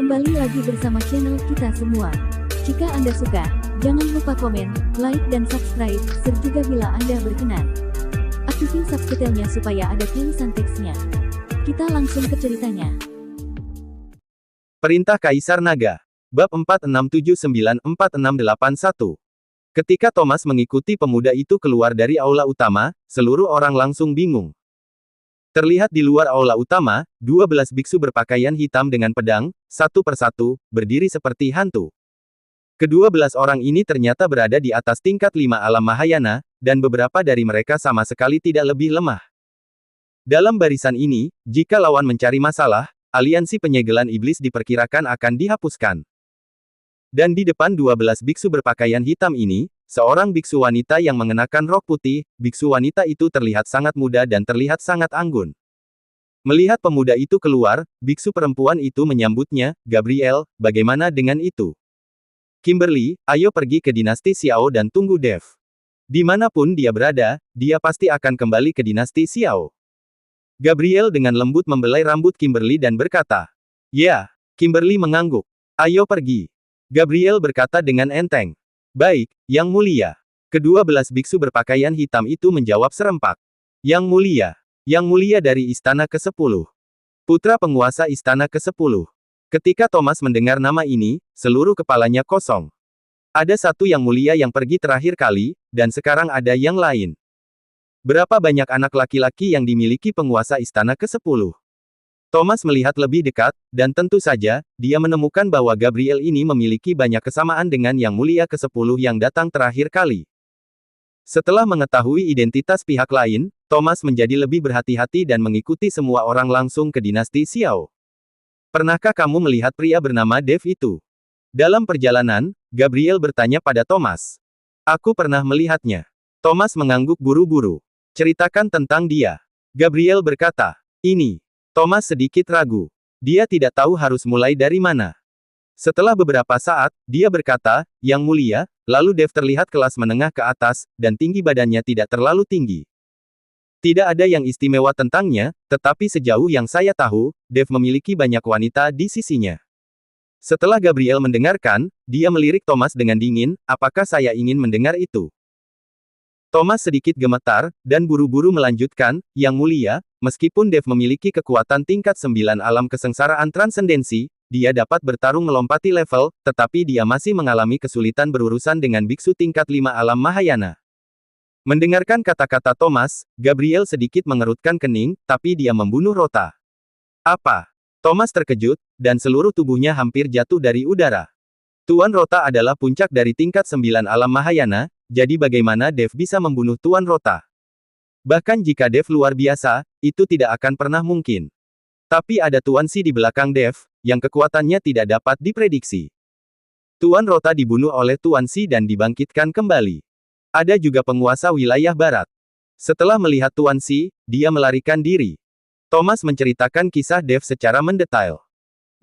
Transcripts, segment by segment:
Kembali lagi bersama channel kita semua. Jika Anda suka, jangan lupa komen, like dan subscribe, serta bila Anda berkenan, aktifin subtitlenya supaya ada tulisan teksnya. Kita langsung ke ceritanya. Perintah Kaisar Naga. Bab 46794681. Ketika Thomas mengikuti pemuda itu keluar dari aula utama, seluruh orang langsung bingung. Terlihat di luar aula utama, 12 biksu berpakaian hitam dengan pedang, satu persatu, berdiri seperti hantu. Ke-12 orang ini ternyata berada di atas tingkat 5 alam Mahayana, dan beberapa dari mereka sama sekali tidak lebih lemah. Dalam barisan ini, jika lawan mencari masalah, aliansi penyegelan iblis diperkirakan akan dihapuskan. Dan di depan 12 biksu berpakaian hitam ini, seorang biksu wanita yang mengenakan rok putih, biksu wanita itu terlihat sangat muda dan terlihat sangat anggun. Melihat pemuda itu keluar, biksu perempuan itu menyambutnya, "Gabriel, bagaimana dengan itu? Kimberly, ayo pergi ke dinasti Xiao dan tunggu Dev. Dimanapun dia berada, dia pasti akan kembali ke dinasti Xiao." Gabriel dengan lembut membelai rambut Kimberly dan berkata, "Ya." Kimberly mengangguk. "Ayo pergi." Gabriel berkata dengan enteng. "Baik, Yang Mulia." Ke-12 biksu berpakaian hitam itu menjawab serempak. "Yang Mulia. Yang Mulia dari Istana ke-10. Putra penguasa Istana ke-10. Ketika Thomas mendengar nama ini, seluruh kepalanya kosong. Ada satu Yang Mulia yang pergi terakhir kali, dan sekarang ada yang lain. Berapa banyak anak laki-laki yang dimiliki penguasa Istana ke-10? Thomas melihat lebih dekat, dan tentu saja, dia menemukan bahwa Gabriel ini memiliki banyak kesamaan dengan Yang Mulia ke-10 yang datang terakhir kali. Setelah mengetahui identitas pihak lain, Thomas menjadi lebih berhati-hati dan mengikuti semua orang langsung ke dinasti Xiao. "Pernahkah kamu melihat pria bernama Dev itu?" Dalam perjalanan, Gabriel bertanya pada Thomas. "Aku pernah melihatnya." Thomas mengangguk buru-buru. "Ceritakan tentang dia." Gabriel berkata. "Ini." Thomas sedikit ragu. Dia tidak tahu harus mulai dari mana. Setelah beberapa saat, dia berkata, "Yang Mulia," lalu Dev terlihat kelas menengah ke atas, dan tinggi badannya tidak terlalu tinggi. Tidak ada yang istimewa tentangnya, tetapi sejauh yang saya tahu, Dev memiliki banyak wanita di sisinya. Setelah Gabriel mendengarkan, dia melirik Thomas dengan dingin, "Apakah saya ingin mendengar itu?" Thomas sedikit gemetar, dan buru-buru melanjutkan, "Yang Mulia, meskipun Dev memiliki kekuatan tingkat 9 alam kesengsaraan transendensi, dia dapat bertarung melompati level, tetapi dia masih mengalami kesulitan berurusan dengan biksu tingkat 5 alam Mahayana." Mendengarkan kata-kata Thomas, Gabriel sedikit mengerutkan kening, "Tapi dia membunuh Rota." "Apa?" Thomas terkejut, dan seluruh tubuhnya hampir jatuh dari udara. Tuan Rota adalah puncak dari tingkat 9 alam Mahayana, jadi bagaimana Dev bisa membunuh Tuan Rota? Bahkan jika Dev luar biasa, itu tidak akan pernah mungkin. Tapi ada Tuan Si di belakang Dev, yang kekuatannya tidak dapat diprediksi. Tuan Rota dibunuh oleh Tuan Si dan dibangkitkan kembali. Ada juga penguasa wilayah barat. Setelah melihat Tuan Si, dia melarikan diri. Thomas menceritakan kisah Dev secara mendetail.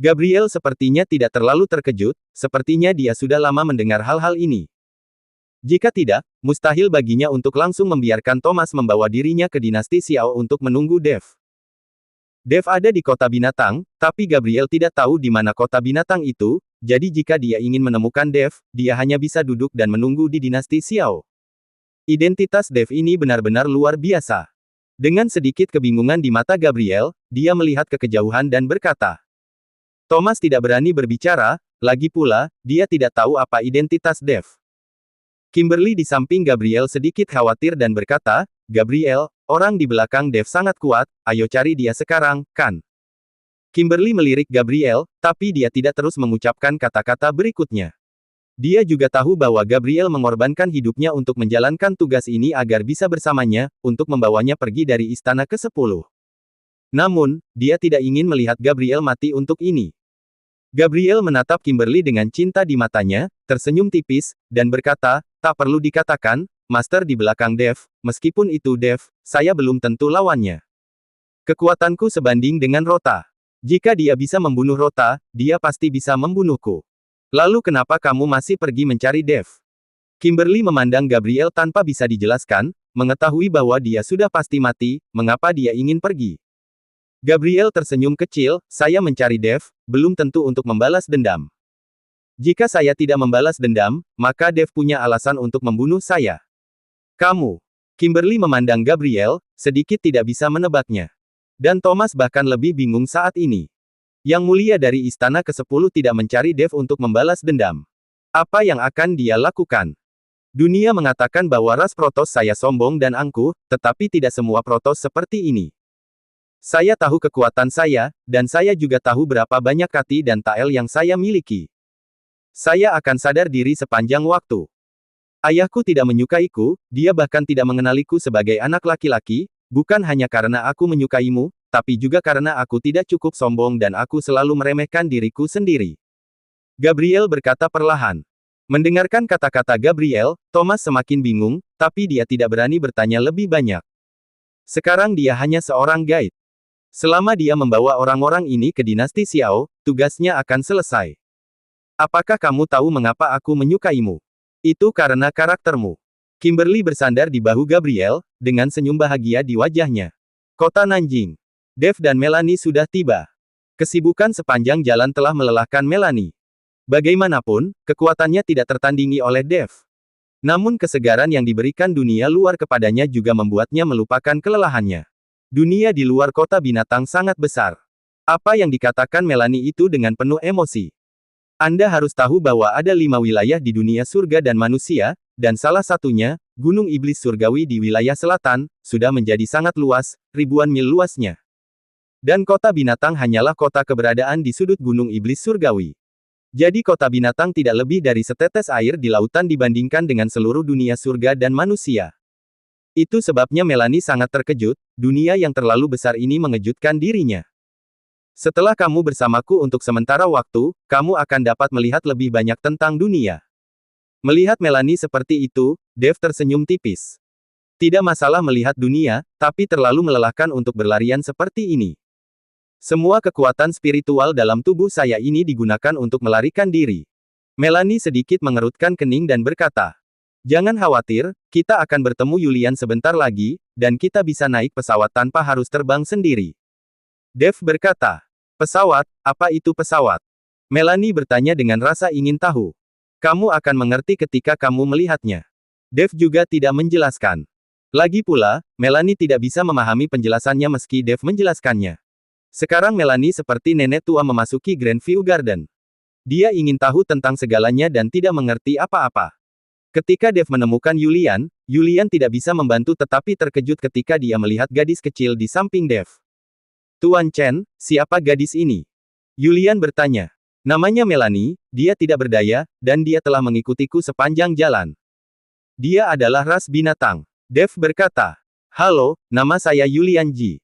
Gabriel sepertinya tidak terlalu terkejut, sepertinya dia sudah lama mendengar hal-hal ini. Jika tidak, mustahil baginya untuk langsung membiarkan Thomas membawa dirinya ke dinasti Xiao untuk menunggu Dev. Dev ada di kota binatang, tapi Gabriel tidak tahu di mana kota binatang itu, jadi jika dia ingin menemukan Dev, dia hanya bisa duduk dan menunggu di dinasti Xiao. Identitas Dev ini benar-benar luar biasa. Dengan sedikit kebingungan di mata Gabriel, dia melihat ke kejauhan dan berkata. Thomas tidak berani berbicara, lagi pula, dia tidak tahu apa identitas Dev. Kimberly di samping Gabriel sedikit khawatir dan berkata, "Gabriel, orang di belakang Dev sangat kuat, ayo cari dia sekarang, kan?" Kimberly melirik Gabriel, tapi dia tidak terus mengucapkan kata-kata berikutnya. Dia juga tahu bahwa Gabriel mengorbankan hidupnya untuk menjalankan tugas ini agar bisa bersamanya, untuk membawanya pergi dari Istana ke-10. Namun, dia tidak ingin melihat Gabriel mati untuk ini. Gabriel menatap Kimberly dengan cinta di matanya, tersenyum tipis, dan berkata, "Tak perlu dikatakan, Master di belakang Dev, meskipun itu Dev, saya belum tentu lawannya. Kekuatanku sebanding dengan Rota. Jika dia bisa membunuh Rota, dia pasti bisa membunuhku. Lalu kenapa kamu masih pergi mencari Dev?" Kimberly memandang Gabriel tanpa bisa dijelaskan, mengetahui bahwa dia sudah pasti mati, mengapa dia ingin pergi. Gabriel tersenyum kecil, saya mencari Dev, belum tentu untuk membalas dendam. Jika saya tidak membalas dendam, maka Dev punya alasan untuk membunuh saya. Kamu. Kimberly memandang Gabriel, sedikit tidak bisa menebaknya. Dan Thomas bahkan lebih bingung saat ini. Yang mulia dari Istana ke-10 tidak mencari Dev untuk membalas dendam. Apa yang akan dia lakukan? Dunia mengatakan bahwa ras Protoss saya sombong dan angkuh, tetapi tidak semua Protoss seperti ini. Saya tahu kekuatan saya, dan saya juga tahu berapa banyak Kati dan Tael yang saya miliki. Saya akan sadar diri sepanjang waktu. Ayahku tidak menyukaiku, dia bahkan tidak mengenaliku sebagai anak laki-laki, bukan hanya karena aku menyukaimu, tapi juga karena aku tidak cukup sombong dan aku selalu meremehkan diriku sendiri. Gabriel berkata perlahan. Mendengarkan kata-kata Gabriel, Thomas semakin bingung, tapi dia tidak berani bertanya lebih banyak. Sekarang dia hanya seorang guide. Selama dia membawa orang-orang ini ke dinasti Xiao, tugasnya akan selesai. Apakah kamu tahu mengapa aku menyukaimu? Itu karena karaktermu. Kimberly bersandar di bahu Gabriel, dengan senyum bahagia di wajahnya. Kota Nanjing. Dev dan Melanie sudah tiba. Kesibukan sepanjang jalan telah melelahkan Melanie. Bagaimanapun, kekuatannya tidak tertandingi oleh Dev. Namun kesegaran yang diberikan dunia luar kepadanya juga membuatnya melupakan kelelahannya. Dunia di luar kota binatang sangat besar. Apa yang dikatakan Melanie itu dengan penuh emosi. Anda harus tahu bahwa ada 5 wilayah di dunia surga dan manusia, dan salah satunya, Gunung Iblis Surgawi di wilayah selatan, sudah menjadi sangat luas, ribuan mil luasnya. Dan kota binatang hanyalah kota keberadaan di sudut Gunung Iblis Surgawi. Jadi kota binatang tidak lebih dari setetes air di lautan dibandingkan dengan seluruh dunia surga dan manusia. Itu sebabnya Melanie sangat terkejut, dunia yang terlalu besar ini mengejutkan dirinya. Setelah kamu bersamaku untuk sementara waktu, kamu akan dapat melihat lebih banyak tentang dunia. Melihat Melanie seperti itu, Dev tersenyum tipis. Tidak masalah melihat dunia, tapi terlalu melelahkan untuk berlarian seperti ini. Semua kekuatan spiritual dalam tubuh saya ini digunakan untuk melarikan diri. Melanie sedikit mengerutkan kening dan berkata, "Jangan khawatir, kita akan bertemu Yulian sebentar lagi, dan kita bisa naik pesawat tanpa harus terbang sendiri." Dev berkata, "Pesawat, apa itu pesawat?" Melanie bertanya dengan rasa ingin tahu. "Kamu akan mengerti ketika kamu melihatnya." Dev juga tidak menjelaskan. Lagi pula, Melanie tidak bisa memahami penjelasannya meski Dev menjelaskannya. Sekarang Melanie seperti nenek tua memasuki Grandview Garden. Dia ingin tahu tentang segalanya dan tidak mengerti apa-apa. Ketika Dev menemukan Yulian, Yulian tidak bisa membantu tetapi terkejut ketika dia melihat gadis kecil di samping Dev. "Tuan Chen, siapa gadis ini?" Yulian bertanya. "Namanya Melanie, dia tidak berdaya, dan dia telah mengikutiku sepanjang jalan. Dia adalah ras binatang." Dev berkata, "Halo, nama saya Yulian Ji."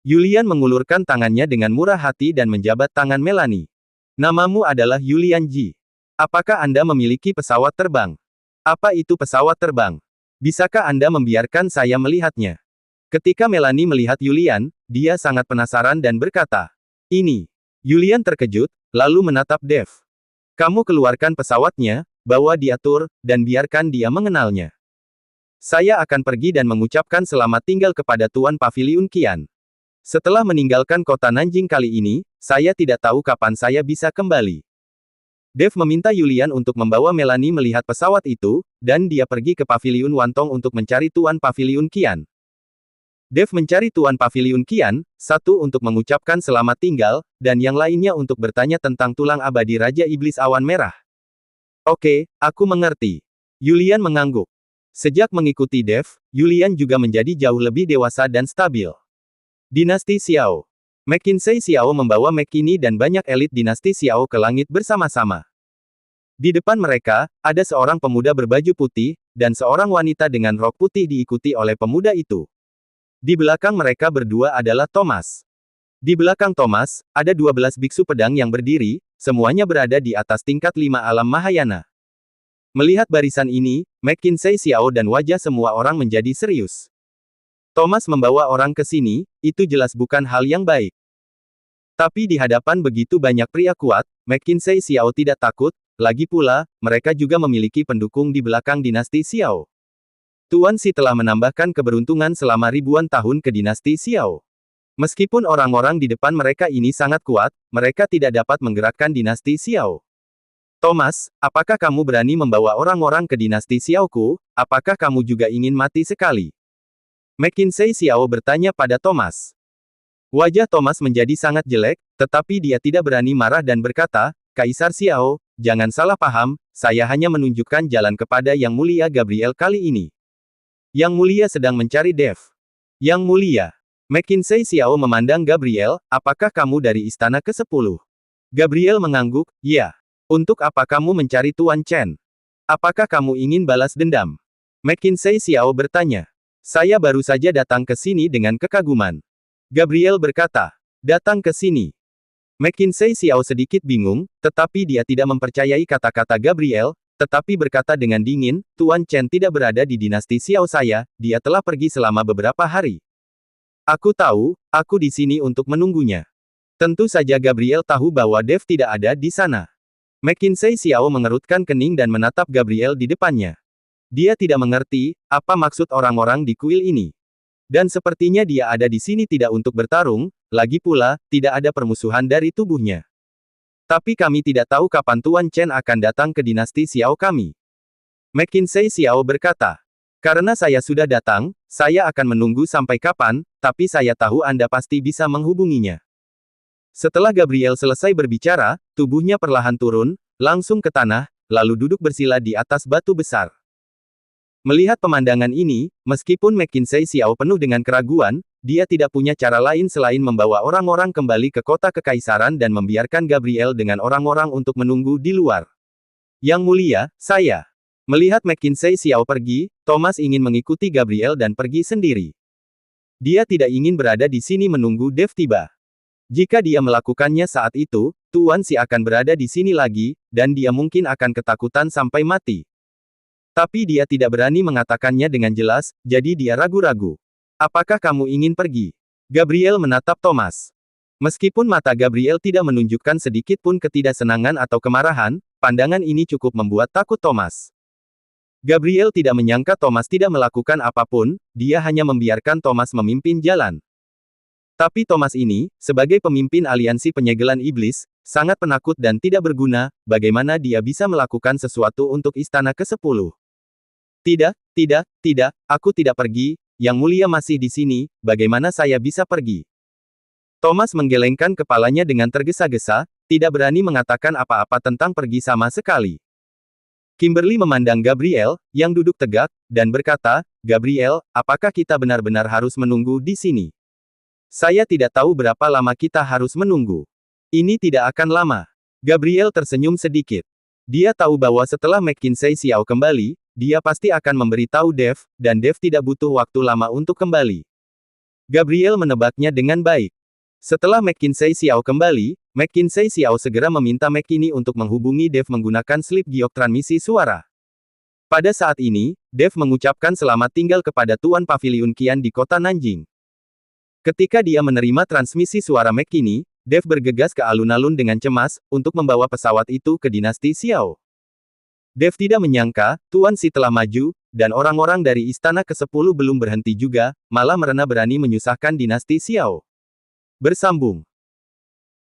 Yulian mengulurkan tangannya dengan murah hati dan menjabat tangan Melanie. "Namamu adalah Yulian Ji. Apakah Anda memiliki pesawat terbang?" "Apa itu pesawat terbang? Bisakah Anda membiarkan saya melihatnya?" Ketika Melanie melihat Yulian, dia sangat penasaran dan berkata, "Ini." Yulian terkejut, lalu menatap Dev. "Kamu keluarkan pesawatnya, bawa dia tur, dan biarkan dia mengenalnya. Saya akan pergi dan mengucapkan selamat tinggal kepada Tuan Paviliun Qian. Setelah meninggalkan kota Nanjing kali ini, saya tidak tahu kapan saya bisa kembali." Dev meminta Yulian untuk membawa Melanie melihat pesawat itu, dan dia pergi ke Paviliun Wantong untuk mencari Tuan Paviliun Qian. Dev mencari Tuan Paviliun Qian, satu untuk mengucapkan selamat tinggal, dan yang lainnya untuk bertanya tentang tulang abadi Raja Iblis Awan Merah. "Oke, aku mengerti." Yulian mengangguk. Sejak mengikuti Dev, Yulian juga menjadi jauh lebih dewasa dan stabil. Dinasti Xiao. Mackenzie Xiao membawa McKinney dan banyak elit dinasti Xiao ke langit bersama-sama. Di depan mereka, ada seorang pemuda berbaju putih, dan seorang wanita dengan rok putih diikuti oleh pemuda itu. Di belakang mereka berdua adalah Thomas. Di belakang Thomas, ada 12 biksu pedang yang berdiri, semuanya berada di atas tingkat 5 alam Mahayana. Melihat barisan ini, Mackenzie Xiao dan wajah semua orang menjadi serius. Thomas membawa orang ke sini, itu jelas bukan hal yang baik. Tapi di hadapan begitu banyak pria kuat, Mackenzie Xiao tidak takut, lagi pula, mereka juga memiliki pendukung di belakang dinasti Xiao. Tuan Xi telah menambahkan keberuntungan selama ribuan tahun ke dinasti Xiao. Meskipun orang-orang di depan mereka ini sangat kuat, mereka tidak dapat menggerakkan dinasti Xiao. Thomas, apakah kamu berani membawa orang-orang ke dinasti Xiaoku? Apakah kamu juga ingin mati sekali? McKinsey Xiao bertanya pada Thomas. Wajah Thomas menjadi sangat jelek, tetapi dia tidak berani marah dan berkata, Kaisar Xiao, jangan salah paham, saya hanya menunjukkan jalan kepada Yang Mulia Gabriel kali ini. Yang Mulia sedang mencari Dev. Yang Mulia. McKinsey Xiao memandang Gabriel, apakah kamu dari istana ke-10? Gabriel mengangguk, ya. Untuk apa kamu mencari Tuan Chen? Apakah kamu ingin balas dendam? McKinsey Xiao bertanya. Saya baru saja datang ke sini dengan kekaguman. Gabriel berkata, datang ke sini. McKinsey Xiao sedikit bingung, tetapi dia tidak mempercayai kata-kata Gabriel, tetapi berkata dengan dingin, Tuan Chen tidak berada di dinasti Xiao saya, dia telah pergi selama beberapa hari. Aku tahu, aku di sini untuk menunggunya. Tentu saja Gabriel tahu bahwa Dev tidak ada di sana. McKinsey Xiao mengerutkan kening dan menatap Gabriel di depannya. Dia tidak mengerti, apa maksud orang-orang di kuil ini. Dan sepertinya dia ada di sini tidak untuk bertarung, lagi pula, tidak ada permusuhan dari tubuhnya. Tapi kami tidak tahu kapan Tuan Chen akan datang ke dinasti Xiao kami. McKinsey Xiao berkata. Karena saya sudah datang, saya akan menunggu sampai kapan, tapi saya tahu Anda pasti bisa menghubunginya. Setelah Gabriel selesai berbicara, tubuhnya perlahan turun, langsung ke tanah, lalu duduk bersila di atas batu besar. Melihat pemandangan ini, meskipun McKinsey Xiao penuh dengan keraguan, dia tidak punya cara lain selain membawa orang-orang kembali ke kota kekaisaran dan membiarkan Gabriel dengan orang-orang untuk menunggu di luar. Yang Mulia, saya. Melihat McKinsey Xiao pergi, Thomas ingin mengikuti Gabriel dan pergi sendiri. Dia tidak ingin berada di sini menunggu Dev tiba. Jika dia melakukannya saat itu, Tuan Xi akan berada di sini lagi, dan dia mungkin akan ketakutan sampai mati. Tapi dia tidak berani mengatakannya dengan jelas, jadi dia ragu-ragu. Apakah kamu ingin pergi? Gabriel menatap Thomas. Meskipun mata Gabriel tidak menunjukkan sedikit pun ketidaksenangan atau kemarahan, pandangan ini cukup membuat takut Thomas. Gabriel tidak menyangka Thomas tidak melakukan apapun, dia hanya membiarkan Thomas memimpin jalan. Tapi Thomas ini, sebagai pemimpin aliansi penyegelan iblis, sangat penakut dan tidak berguna, bagaimana dia bisa melakukan sesuatu untuk istana ke-10? Tidak, aku tidak pergi, Yang Mulia masih di sini, bagaimana saya bisa pergi? Thomas menggelengkan kepalanya dengan tergesa-gesa, tidak berani mengatakan apa-apa tentang pergi sama sekali. Kimberly memandang Gabriel, yang duduk tegak, dan berkata, Gabriel, apakah kita benar-benar harus menunggu di sini? Saya tidak tahu berapa lama kita harus menunggu. Ini tidak akan lama. Gabriel tersenyum sedikit. Dia tahu bahwa setelah McKinsey Xiao kembali, dia pasti akan memberitahu Dev, dan Dev tidak butuh waktu lama untuk kembali. Gabriel menebaknya dengan baik. Setelah McKinsey Xiao kembali, McKinsey Xiao segera meminta McKinney untuk menghubungi Dev menggunakan slip giok transmisi suara. Pada saat ini, Dev mengucapkan selamat tinggal kepada Tuan Paviliun Qian di kota Nanjing. Ketika dia menerima transmisi suara McKinney, Dev bergegas ke alun-alun dengan cemas, untuk membawa pesawat itu ke dinasti Xiao. Dev tidak menyangka, Tuan Xi telah maju, dan orang-orang dari istana ke-10 belum berhenti juga, malah merena berani menyusahkan dinasti Xiao. Bersambung.